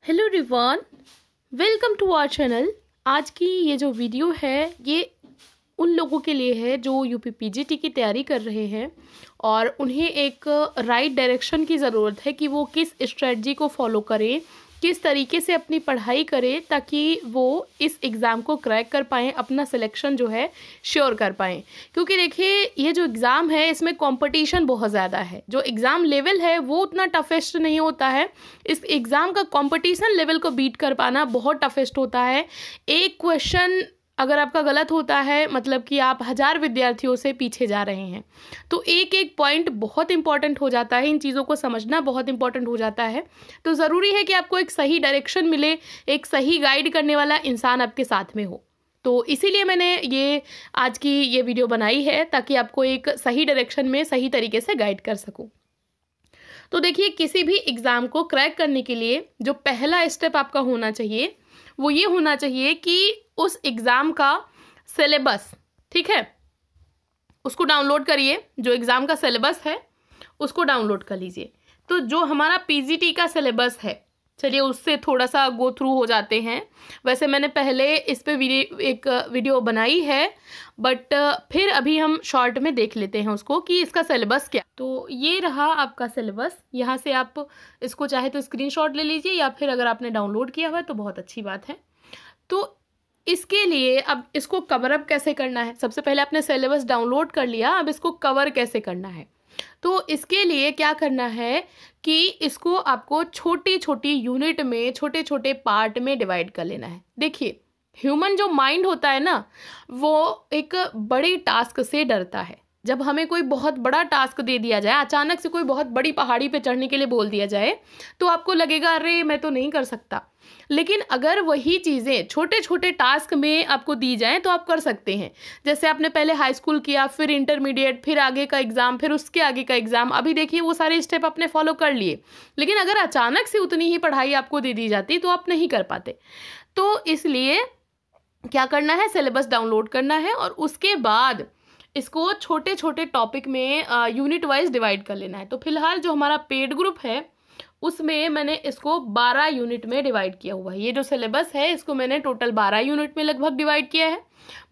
Hello everyone, welcome to our channel. आज की ये जो वीडियो है ये उन लोगों के लिए है जो यूपी पीजीटी की तैयारी कर रहे हैं और उन्हें एक राइट डायरेक्शन की ज़रूरत है कि वो किस स्ट्रेटजी को फॉलो करें, किस तरीके से अपनी पढ़ाई करें ताकि वो इस एग्ज़ाम को क्रैक कर पाएँ, अपना सिलेक्शन जो है श्योर कर पाएँ। क्योंकि देखिए ये जो एग्ज़ाम है इसमें कंपटीशन बहुत ज़्यादा है। जो एग्ज़ाम लेवल है वो उतना टफेस्ट नहीं होता है। इस एग्ज़ाम का कंपटीशन लेवल को बीट कर पाना बहुत टफेस्ट होता है। एक क्वेश्चन अगर आपका गलत होता है मतलब कि आप 1000 विद्यार्थियों से पीछे जा रहे हैं, तो एक एक पॉइंट बहुत इंपॉर्टेंट हो जाता है। इन चीज़ों को समझना बहुत इंपॉर्टेंट हो जाता है। तो ज़रूरी है कि आपको एक सही डायरेक्शन मिले, एक सही गाइड करने वाला इंसान आपके साथ में हो। तो इसीलिए मैंने ये आज की ये वीडियो बनाई है ताकि आपको एक सही डायरेक्शन में सही तरीके से गाइड कर सकूँ। तो देखिए किसी भी एग्ज़ाम को क्रैक करने के लिए जो पहला स्टेप आपका होना चाहिए वो ये होना चाहिए कि उस एग्ज़ाम का सिलेबस, ठीक है, उसको डाउनलोड करिए। जो एग्ज़ाम का सिलेबस है उसको डाउनलोड कर लीजिए। तो जो हमारा पीजीटी का सिलेबस है, चलिए उससे थोड़ा सा गो थ्रू हो जाते हैं। वैसे मैंने पहले इस पे एक वीडियो बनाई है, बट फिर अभी हम शॉर्ट में देख लेते हैं उसको कि इसका सिलेबस क्या। तो ये रहा आपका सिलेबस। यहाँ से आप इसको चाहे तो स्क्रीनशॉट ले लीजिए या फिर अगर आपने डाउनलोड किया हुआ है तो बहुत अच्छी बात है। तो इसके लिए अब इसको कवर अप कैसे करना है, सबसे पहले आपने सिलेबस डाउनलोड कर लिया, अब इसको कवर कैसे करना है। तो इसके लिए क्या करना है कि इसको आपको छोटी छोटी यूनिट में, छोटे छोटे पार्ट में डिवाइड कर लेना है। देखिए ह्यूमन जो माइंड होता है ना, वो एक बड़ी टास्क से डरता है। जब हमें कोई बहुत बड़ा टास्क दे दिया जाए, अचानक से कोई बहुत बड़ी पहाड़ी पे चढ़ने के लिए बोल दिया जाए, तो आपको लगेगा अरे मैं तो नहीं कर सकता। लेकिन अगर वही चीज़ें छोटे छोटे टास्क में आपको दी जाएं तो आप कर सकते हैं। जैसे आपने पहले हाई स्कूल किया, फिर इंटरमीडिएट, फिर आगे का एग्ज़ाम, फिर उसके आगे का एग्ज़ाम। अभी देखिए वो सारे स्टेप आपने फॉलो कर लिए, लेकिन अगर अचानक से उतनी ही पढ़ाई आपको दे दी जाती तो आप नहीं कर पाते। तो इसलिए क्या करना है, सिलेबस डाउनलोड करना है और उसके बाद इसको छोटे छोटे टॉपिक में यूनिट वाइज डिवाइड कर लेना है। तो फिलहाल जो हमारा पेड ग्रुप है उसमें मैंने इसको 12 यूनिट में डिवाइड किया हुआ है। ये जो सिलेबस है इसको मैंने टोटल 12 यूनिट में लगभग डिवाइड किया है।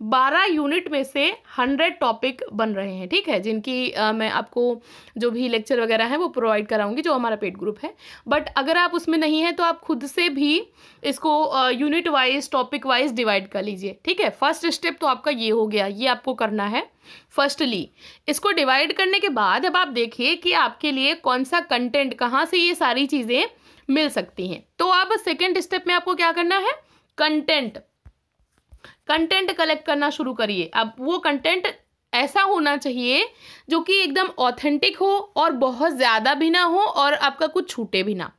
12 यूनिट में से 100 टॉपिक बन रहे हैं, ठीक है, जिनकी मैं आपको जो भी लेक्चर वगैरह है वो प्रोवाइड कराऊंगी, जो हमारा पेड ग्रुप है। बट अगर आप उसमें नहीं है तो आप खुद से भी इसको unit wise, topic wise divide कर लीजिए, ठीक है। फर्स्ट स्टेप तो आपका ये हो गया, ये आपको करना है। फर्स्टली इसको डिवाइड करने के बाद अब आप देखिए कि आपके लिए कौन सा कंटेंट, कहाँ से ये सारी चीज़ें मिल सकती हैं। तो अब सेकेंड स्टेप में आपको क्या करना है, कंटेंट कलेक्ट करना शुरू करिए। अब वो कंटेंट ऐसा होना चाहिए जो कि एकदम ऑथेंटिक हो और बहुत ज़्यादा भी ना हो और आपका कुछ छूटे भी ना।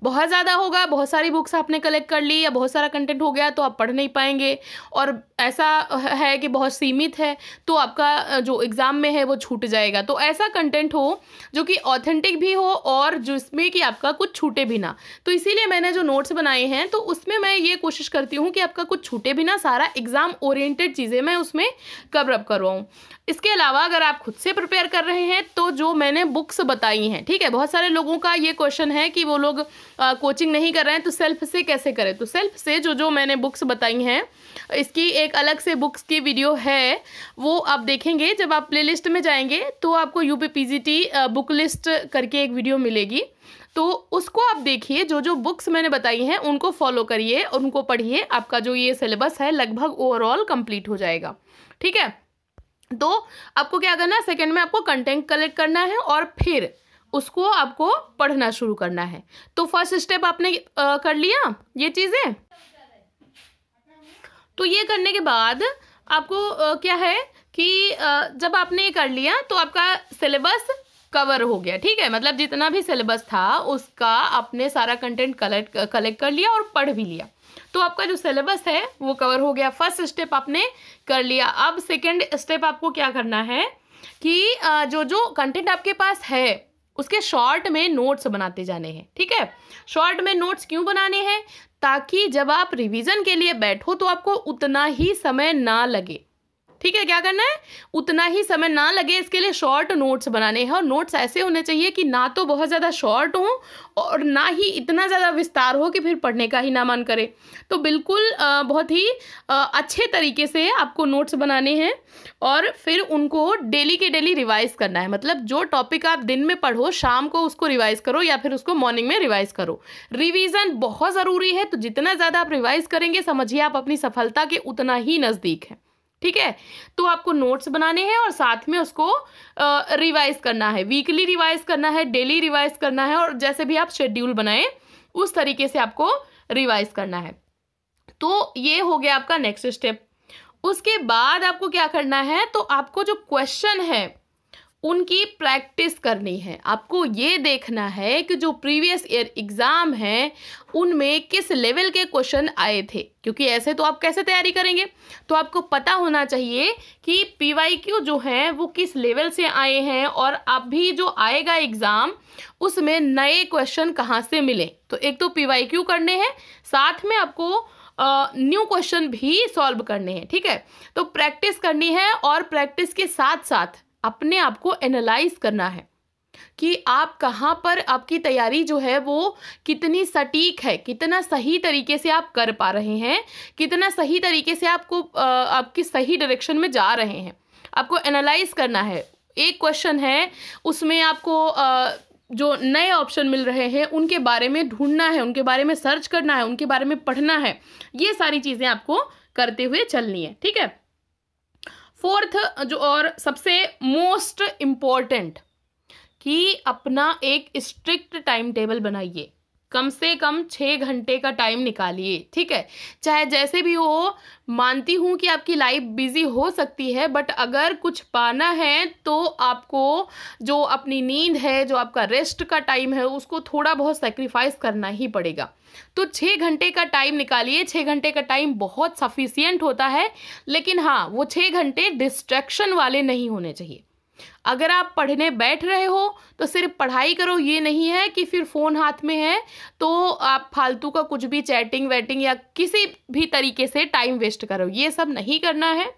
बहुत ज़्यादा होगा, बहुत सारी बुक्स आपने कलेक्ट कर ली या बहुत सारा कंटेंट हो गया तो आप पढ़ नहीं पाएंगे, और ऐसा है कि बहुत सीमित है तो आपका जो एग्ज़ाम में है वो छूट जाएगा। तो ऐसा कंटेंट हो जो कि ऑथेंटिक भी हो और जिसमें कि आपका कुछ छूटे भी ना। तो इसीलिए मैंने जो नोट्स बनाए हैं तो उसमें मैं ये कोशिश करती हूँ कि आपका कुछ छूटे भी ना, सारा एग्ज़ाम ओरिएंटेड चीज़ें मैं उसमें कवर अप करवाऊँ। इसके अलावा अगर आप खुद से प्रिपेयर कर रहे हैं तो जो मैंने बुक्स बताई हैं, ठीक है, बहुत सारे लोगों का ये क्वेश्चन है कि वो लोग कोचिंग नहीं कर रहे हैं तो सेल्फ से कैसे करें। तो सेल्फ से जो मैंने बुक्स बताई हैं इसकी एक अलग से बुक्स की वीडियो है, वो आप देखेंगे। जब आप प्लेलिस्ट में जाएंगे तो आपको यूपी पीजीटी बुक लिस्ट करके एक वीडियो मिलेगी, तो उसको आप देखिए। जो बुक्स मैंने बताई हैं उनको फॉलो करिए और उनको पढ़िए। आपका जो ये सिलेबस है लगभग ओवरऑल कंप्लीट हो जाएगा, ठीक है। तो आपको क्या करना है, सेकंड में आपको कंटेंट कलेक्ट करना है और फिर उसको आपको पढ़ना शुरू करना है। तो फर्स्ट स्टेप आपने कर लिया ये चीज़ें। तो ये करने के बाद आपको क्या है कि जब आपने ये कर लिया तो आपका सिलेबस कवर हो गया, ठीक है। मतलब जितना भी सिलेबस था उसका आपने सारा कंटेंट कलेक्ट कर लिया और पढ़ भी लिया। तो आपका जो सिलेबस है वो कवर हो गया। फर्स्ट स्टेप आपने कर लिया। अब सेकंड स्टेप आपको क्या करना है कि जो कंटेंट आपके पास है उसके शॉर्ट में नोट्स बनाते जाने हैं, ठीक है। शॉर्ट में नोट्स क्यों बनाने हैं, ताकि जब आप रिवीजन के लिए बैठो तो आपको उतना ही समय ना लगे, ठीक है, क्या करना है, उतना ही समय ना लगे इसके लिए शॉर्ट नोट्स बनाने हैं। और नोट्स ऐसे होने चाहिए कि ना तो बहुत ज़्यादा शॉर्ट हो और ना ही इतना ज़्यादा विस्तार हो कि फिर पढ़ने का ही ना मन करे। तो बिल्कुल बहुत ही अच्छे तरीके से आपको नोट्स बनाने हैं और फिर उनको डेली के डेली रिवाइज करना है। मतलब जो टॉपिक आप दिन में पढ़ो, शाम को उसको रिवाइज करो या फिर उसको मॉर्निंग में रिवाइज करो। रिवीजन बहुत ज़रूरी है, तो जितना ज़्यादा आप रिवाइज करेंगे समझिए आप अपनी सफलता के उतना ही नज़दीक हैं। ठीक है, तो आपको नोट्स बनाने हैं और साथ में उसको रिवाइज करना है, वीकली रिवाइज करना है, डेली रिवाइज करना है, और जैसे भी आप शेड्यूल बनाएं उस तरीके से आपको रिवाइज करना है। तो ये हो गया आपका नेक्स्ट स्टेप। उसके बाद आपको क्या करना है, तो आपको जो क्वेश्चन है उनकी प्रैक्टिस करनी है। आपको ये देखना है कि जो प्रीवियस ईयर एग्ज़ाम है उनमें किस लेवल के क्वेश्चन आए थे, क्योंकि ऐसे तो आप कैसे तैयारी करेंगे। तो आपको पता होना चाहिए कि PYQ जो है वो किस लेवल से आए हैं और अभी जो आएगा एग्ज़ाम उसमें नए क्वेश्चन कहाँ से मिले। तो एक तो PYQ करने हैं, साथ में आपको न्यू क्वेश्चन भी सॉल्व करने हैं। ठीक है, तो प्रैक्टिस करनी है और प्रैक्टिस के साथ साथ अपने आप को एनालाइज करना है कि आप कहाँ पर आपकी तैयारी जो है वो कितनी सटीक है, कितना सही तरीके से आप कर पा रहे हैं, कितना सही तरीके से आपको आपकी सही डायरेक्शन में जा रहे हैं। आपको एनालाइज करना है। एक क्वेश्चन है उसमें आपको जो नए ऑप्शन मिल रहे हैं उनके बारे में ढूंढना है, उनके बारे में सर्च करना है, उनके बारे में पढ़ना है। ये सारी चीज़ें आपको करते हुए चलनी है। ठीक है, फोर्थ जो और सबसे मोस्ट इम्पॉर्टेंट कि अपना एक स्ट्रिक्ट टाइम टेबल बनाइए। कम से कम 6 घंटे का टाइम निकालिए। ठीक है, चाहे जैसे भी हो, मानती हूँ कि आपकी लाइफ बिजी हो सकती है, बट अगर कुछ पाना है तो आपको जो अपनी नींद है, जो आपका रेस्ट का टाइम है, उसको थोड़ा बहुत सेक्रीफाइस करना ही पड़ेगा। तो 6 घंटे का टाइम निकालिए। 6 घंटे का टाइम बहुत सफिशियंट होता है, लेकिन हाँ, वो 6 घंटे डिस्ट्रैक्शन वाले नहीं होने चाहिए। अगर आप पढ़ने बैठ रहे हो तो सिर्फ पढ़ाई करो, ये नहीं है कि फिर फ़ोन हाथ में है तो आप फालतू का कुछ भी चैटिंग वैटिंग या किसी भी तरीके से टाइम वेस्ट करो, ये सब नहीं करना है।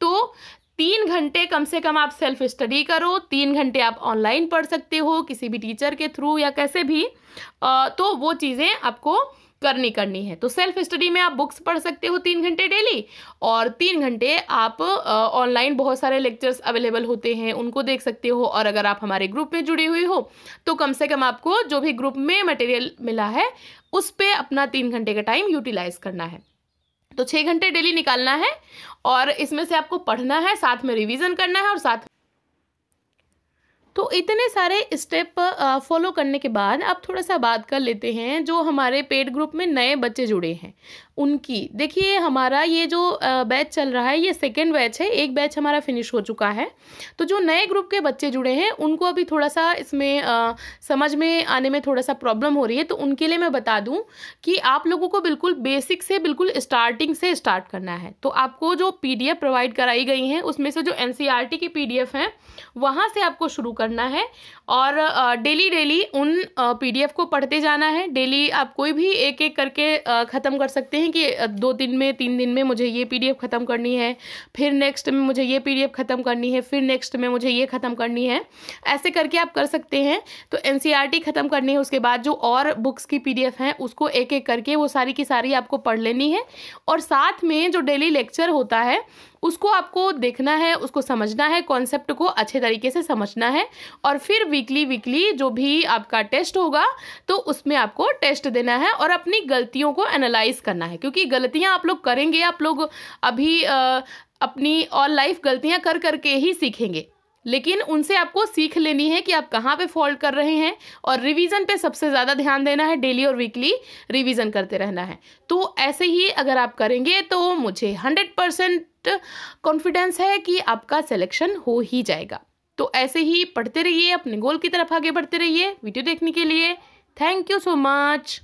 तो 3 घंटे कम से कम आप सेल्फ स्टडी करो। 3 घंटे आप ऑनलाइन पढ़ सकते हो किसी भी टीचर के थ्रू या कैसे भी, तो वो चीज़ें आपको करनी है। तो सेल्फ स्टडी में आप बुक्स पढ़ सकते हो 3 घंटे डेली, और 3 घंटे आप ऑनलाइन बहुत सारे लेक्चर्स अवेलेबल होते हैं उनको देख सकते हो। और अगर आप हमारे ग्रुप में जुड़ी हुई हो तो कम से कम आपको जो भी ग्रुप में मटेरियल मिला है उस पर अपना 3 घंटे का टाइम यूटिलाइज करना है। तो 6 घंटे डेली निकालना है और इसमें से आपको पढ़ना है, साथ में रिवीजन करना है और साथ। तो इतने सारे स्टेप फॉलो करने के बाद आप थोड़ा सा बात कर लेते हैं जो हमारे पेड ग्रुप में नए बच्चे जुड़े हैं उनकी। देखिए, हमारा ये जो बैच चल रहा है ये सेकेंड बैच है, एक बैच हमारा फिनिश हो चुका है। तो जो नए ग्रुप के बच्चे जुड़े हैं उनको अभी थोड़ा सा इसमें समझ में आने में थोड़ा सा प्रॉब्लम हो रही है। तो उनके लिए मैं बता दूं कि आप लोगों को बिल्कुल बेसिक से, बिल्कुल स्टार्टिंग से स्टार्ट करना है। तो आपको जो PDF प्रोवाइड कराई गई हैं उसमें से जो NCERT की PDF हैं वहाँ से आपको शुरू करना है और डेली उन PDF को पढ़ते जाना है। डेली आप कोई भी एक एक करके ख़त्म कर सकते हैं कि 2 दिन में, 3 दिन में मुझे ये PDF ख़त्म करनी है, फिर नेक्स्ट में मुझे ये PDF ख़त्म करनी है, फिर नेक्स्ट में मुझे ये ख़त्म करनी है। ऐसे करके आप कर सकते हैं। तो NCERT ख़त्म करनी है, उसके बाद जो और बुक्स की PDF हैं उसको एक एक करके वो सारी की सारी आपको पढ़ लेनी है। और साथ में जो डेली लेक्चर होता है उसको आपको देखना है, उसको समझना है, कॉन्सेप्ट को अच्छे तरीके से समझना है। और फिर वीकली जो भी आपका टेस्ट होगा तो उसमें आपको टेस्ट देना है और अपनी गलतियों को एनालाइज करना है, क्योंकि गलतियां आप लोग करेंगे, आप लोग अभी अपनी और लाइफ गलतियां कर करके ही सीखेंगे, लेकिन उनसे आपको सीख लेनी है कि आप कहाँ पे फॉल्ट कर रहे हैं। और रिवीजन पे सबसे ज़्यादा ध्यान देना है, डेली और वीकली रिवीजन करते रहना है। तो ऐसे ही अगर आप करेंगे तो मुझे 100% कॉन्फिडेंस है कि आपका सिलेक्शन हो ही जाएगा। तो ऐसे ही पढ़ते रहिए, अपने गोल की तरफ आगे बढ़ते रहिए। वीडियो देखने के लिए थैंक यू सो मच।